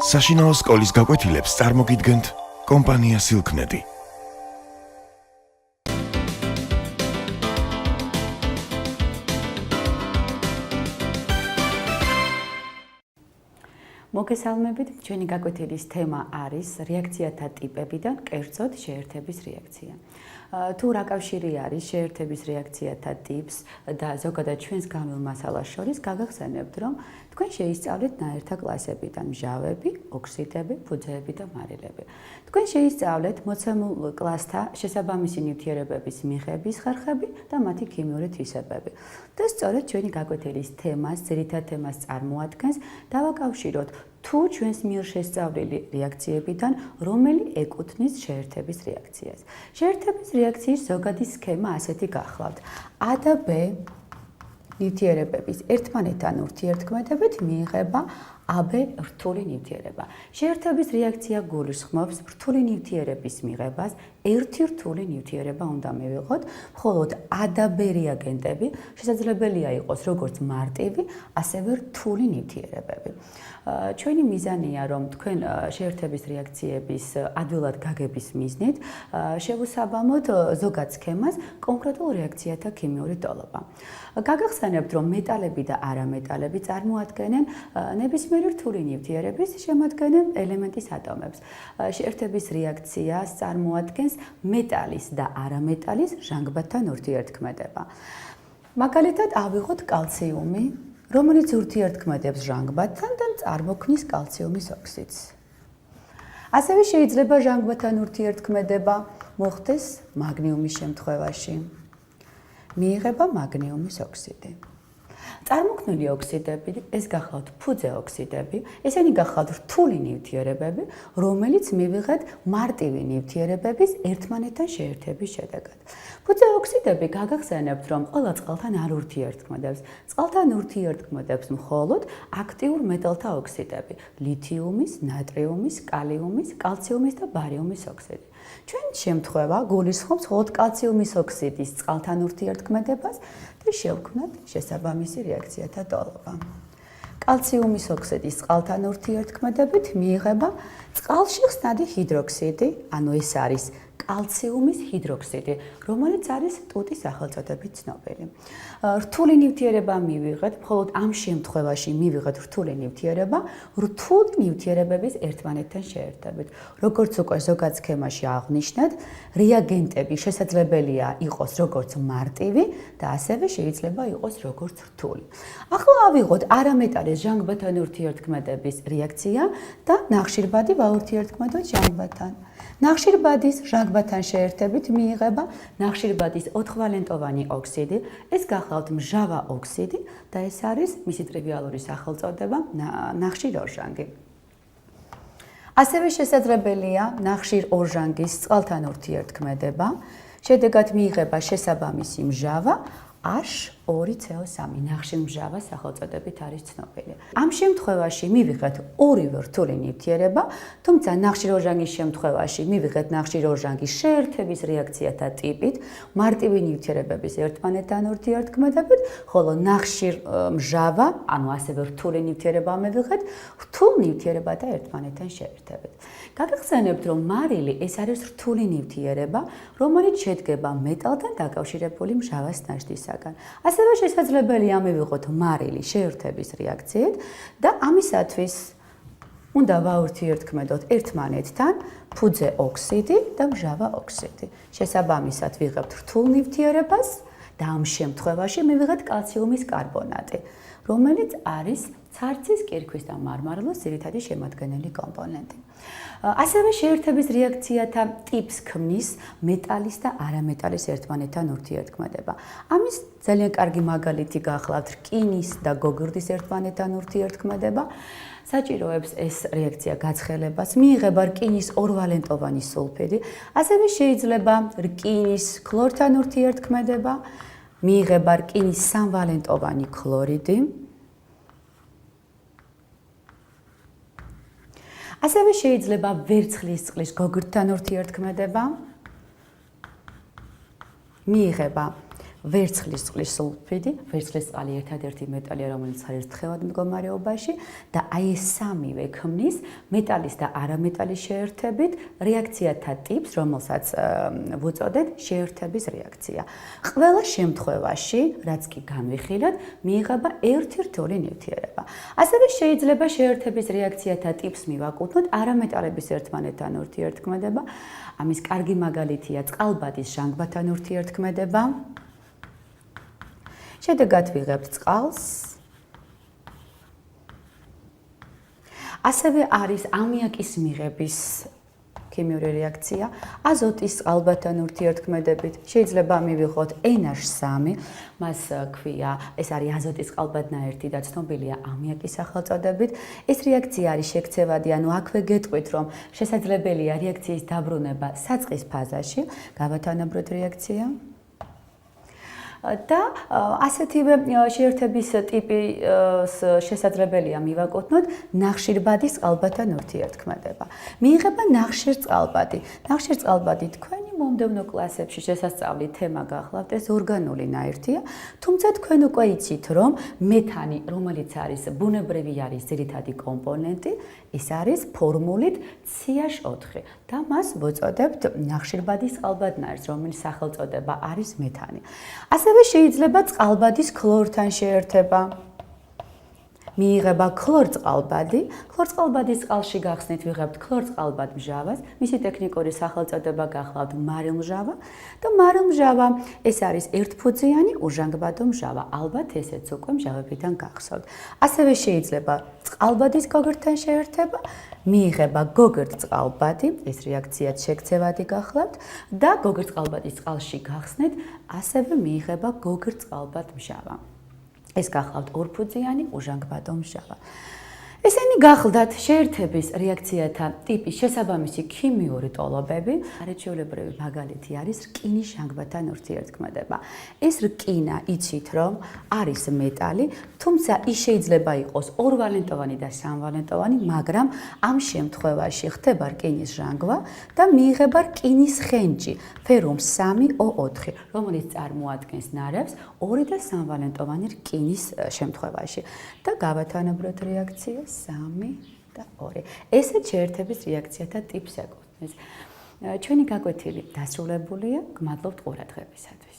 საშინაო სკოლის გაკვეთილებს წარმოგიდგენთ კომპანია Silknet. მოგესალმებით, ჩვენი გაკვეთილის თემა არის რეაქციათა ტიპები და კერძოდ შეერთების რეაქცია. თუ რა კავშირი არის შეერთების რეაქციათა ტიპს და ზოგადად ჩვენს გამილ მასალას შორის გაგახსენებთ, რომ თქვენ შეისწავლეთ ნაერთთა კლასებიდან მჟავები, ოქსიდები, ფუძეები და მარილები. თქვენ შეისწავლეთ მოცემულ კლასთა შესაბამისი ნივთიერებების მიღების ხერხები და მათი ქიმიური თვისებები. და სწორედ ჩვენი გაკვეთილის თემას, ძირითად თემას წარმოადგენს დავაკავშიროთ თუ ჩვენს მიერ შესწავლილი რეაქციებიდან რომელი ეკუთვნის შეერთების რეაქციას. შეერთების რეაქციის ზოგადი სქემა ასეთი გახლავთ. A და B ნივთიერებების ერთმანეთთან ურთიერთქმედებით მიიღება AB რთული ნივთიერება. შეერთების რეაქცია გულისხმობს რთული ნივთიერების მიღებას, ერთი რთული ნივთიერება უნდა მივიღოთ, მხოლოდ A და B რეაგენტები შესაძლებელია იყოს როგორც მარტივი, ასევე რთული ნივთიერებები. ჩვენი მიზანია, რომ თქვენ შეერთების რეაქციების ადვილად გაგების მიზნით შევუსაბამოთ ზოგად სქემას კონკრეტულ რეაქციათა ქიმიური ტოლობა. გაგახსენებთ, რომ მეტალები და არამეტალები წარმოადგენენ ნებისმიერი რთული ნივთიერების შემადგენელ ელემენტის ატომებს. შეერთების რეაქციას წარმოადგენს მეტალის და არამეტალის ჟანგბადთან ურთიერთქმედება. მაგალითად, ავიღოთ კალციუმი, რომელიც ურთიერთქმედებს ჟანგბადთან და წარმოქმნის კალციუმის ოქსიდს. ასევე შეიძლება ჟანგბადთან ურთიერთქმედება მოხდეს მაგნიუმის შემთხვევაში. მიიღება მაგნიუმის ოქსიდი. წარმოქმნილი ოქსიდები, ეს გახლავთ ფუძე ოქსიდები, ესენი გახლავთ რთული ნივთიერებები, რომელიც მივიღეთ მარტივი ნივთიერებების ერთმანეთთან შეერთების შედეგად. ფუძე ოქსიდები გაგახსენებთ, რომ ყველა წყალთან არ ურთიერთქმედებს. წყალთან ურთიერთქმედებს მხოლოდ აქტიურ მეტალთა ოქსიდები, ლითიუმის, ნატრიუმის, კალიუმის, კალციუმის და ბარიუმის ოქსიდი. ჩვენ შემთხვევა გულისხმობს მხოლოდ კალციუმის ოქსიდის წყალთან ურთიერთქმედებას და შევქმნათ შესაბამისი რეაქციათა ტოლობა. კალციუმის ოქსიდის წყალთან ურთიერთქმედებით მიიღება წყალში ხსნადი ჰიდროქსიდი, ანუ ეს არის კალციუმის ჰიდროქსიდი, რომელიც არის ტუტის სახელწოდებით ცნობილი. რთული ნივთიერება მივიღეთ, მხოლოდ ამ შემთხვევაში მივიღეთ რთული ნივთიერება, რთული ნივთიერებების ერთმანეთთან შეერთებით. როგორც უკვე ზოგად სქემაში აღვნიშნეთ, რეაგენტები შესაძლებელია იყოს როგორც მარტივი და ასევე შეიძლება იყოს როგორც რთული. ახლა ავიღოთ არამეტალის ჟანგბადთან ურთიერთქმედების რეაქცია და ნახშირბადი ვაურთიერთქმედოთ ჟანგბადთან. ნახშირბადის ჟანგბადთან შეერთებით მიიღება ნახშირბადის ოთხვალენტოვანი ოქსიდი, ეს გახლავთ მჟავა ოქსიდი და ეს არის მისი ტრივიალური სახელწოდება ნახშირ ორჟანგი. ასევე შესაძლებელია ნახშირ ორჟანგის წყალთან ურთიერთქმედება, შედეგად მიიღება შესაბამისი მჟავა H2CO3 ნახშირმჟავა სახელწოდებით არის ცნობილი. ამ შემთხვევაში მივიღეთ ორივე რთული ნივთიერება, თუმცა ნახშირ ორჟანგის შემთხვევაში მივიღეთ ნახშირ ორჟანგის შეერთების რეაქციათა ტიპით, მარტივი ნივთიერებების ერთმანეთთან ურთიერთქმედებით, ხოლო ნახშირმჟავა, ანუ ასევე რთული ნივთიერება მივიღეთ, რთულ ნივთიერებათა ერთმანეთთან შეერთებით. გაგახსენებთ, რომ მარილი ეს არის რთული ნივთიერება, რომელიც შედგება მეტალთან დაკავშირებული მჟავას ნაშთისაგან. ასევე შესაძლებელია მივიღოთ მარილი შეერთების რეაქციით და ამისათვის უნდა ვაურთიერთქმედოთ ერთმანეთთან ფუძე ოქსიდი და მჟავა ოქსიდი. შესაბამისად ვიღებთ რთულ ნივთიერებას და ამ შემთხვევაში მივიღეთ კალციუმის კარბონატი, რომელიც არის ცარცის, კირქვის და მარმარილოს ძირითადი შემადგენელი კომპონენტი. ასევე შეერთების რეაქციათა ტიპს ქმნის მეტალის და არამეტალის ერთმანეთთან ურთიერთქმედება. ამის ძალიან კარგი მაგალითი გახლავთ რკინის და გოგირდის ერთმანეთთან ურთიერთქმედება. საჭიროებს ეს რეაქცია გაცხელებას, მიიღება რკინის ორვალენტოვანი სულფიდი, ასევე შეიძლება რკინის ქლორთან ურთიერთქმედება, მიიღება რკინის სამვალენტოვანი ქლორიდი. ასევე შეიძლება ვერცხლის წყლის გოგირდთან ურთიერთქმედება, მიიღება ვერცხლის წყლის სულფიდი, ვერცხლის წყალი ერთადერთი მეტალია, რომელიც არის თხევად მდგომარეობაში და აი ეს სამივე ქმნის მეტალის და არამეტალის შეერთებით რეაქციათა ტიპს, რომელსაც ვუწოდეთ შეერთების რეაქცია. ყველა შემთხვევაში, რაც კი განვიხილოთ, მიიღება ერთ-ერთი ნივთიერება. ასევე შეიძლება შეერთების რეაქციათა ტიპს მივაკუთვნოთ არამეტალების ერთმანეთთან ურთიერთქმედება. ამის კარგი მაგალითია წყალბადის ჟანგბადთან ურთიერთქმედება. შედეგად ვიღებთ წყალს. ასევე არის ამიაკის მიღების ქიმიური რეაქცია, აზოტის წყალბადთან ურთიერთქმედებით. შეიძლება მივიღოთ NH3, მას ქვია, ეს არის აზოტის წყალბადნაერთი და ცნობილია ამიაკის სახელწოდებით. ეს რეაქცია არის შექცევადი, ანუ აქვე გეტყვით, რომ შესაძლებელია რეაქციის დაბრუნება საწყის ფაზაში, გავათანაბროთ რეაქცია. და ასეთივე შეერთების ტიპის შესაძლებელია მივაკუთვნოთ ნახშირბადის წყალბადთან ურთიერთქმედება. მიიღება ნახშირწყალბადი. ნახშირწყალბადი თქვენი მომდევნო კლასებში შესასწავლი თემა გახლავთ, ეს ორგანული ნაერთია, თუმცა თქვენ უკვე იცით, რომ მეთანი, რომელიც არის ბუნებრივი არის ძირითადი კომპონენტი, ის არის ფორმულით CH4 და მას ვუწოდებთ ნახშირბადის წყალბადნაერთს, რომელიც სახელწოდება არის მეთანი. ასევე შეიძლება წყალბადის ქლორთან შეერთება. მიიღება ქლორწყალბადი. ქლორწყალბადის წყალში გახსნით ვიღებთ ქლორწყალბადმჟავას. მისი ტექნიკური სახელწოდება გახლავთ მარილმჟავა და მარილმჟავა ეს არის ერთფუძიანი უჟანგბადო მჟავა. ალბათ ესეც უკვე მჟავებიდან გახსოვთ. ასევე შეიძლება წყალბადის გოგირდთან შეერთება. მიიღება გოგირდწყალბადი, ეს რეაქციაც შექცევადი გახლავთ და გოგირდწყალბადის წყალში გახსნით, ასევე მიიღება გოგირდწყალბადმჟავა. ეს გახლავთ ორფუძიანი უჟანგბადო მჟავა. ესენი გახლდათ შეერთების რეაქციათა ტიპის შესაბამისი ქიმიური ტოლობები. არაჩვეულებრივი მაგალითი არის რკინის ჟანგბადთან ურთიერთქმედება. ეს რკინა იცით, რომ არის მეტალი, თუმცა ის შეიძლება იყოს ორვალენტოვანი და სამვალენტოვანი, მაგრამ ამ შემთხვევაში ხდება რკინის ჟანგვა და მიიღება რკინის ხენჯი, ფერუმ 3O4, რომელიც წარმოადგენს ნარევს 2 და სამვალენტოვანი რკინის შემთხვევაში. და გავათანაბროთ რეაქციას 3 და 2. ესეც შეერთების რეაქციათა ტიპს ეკუთვნის. ჩვენი გაკვეთილი დასრულებულია. გმადლობთ ყურადღებისათვის.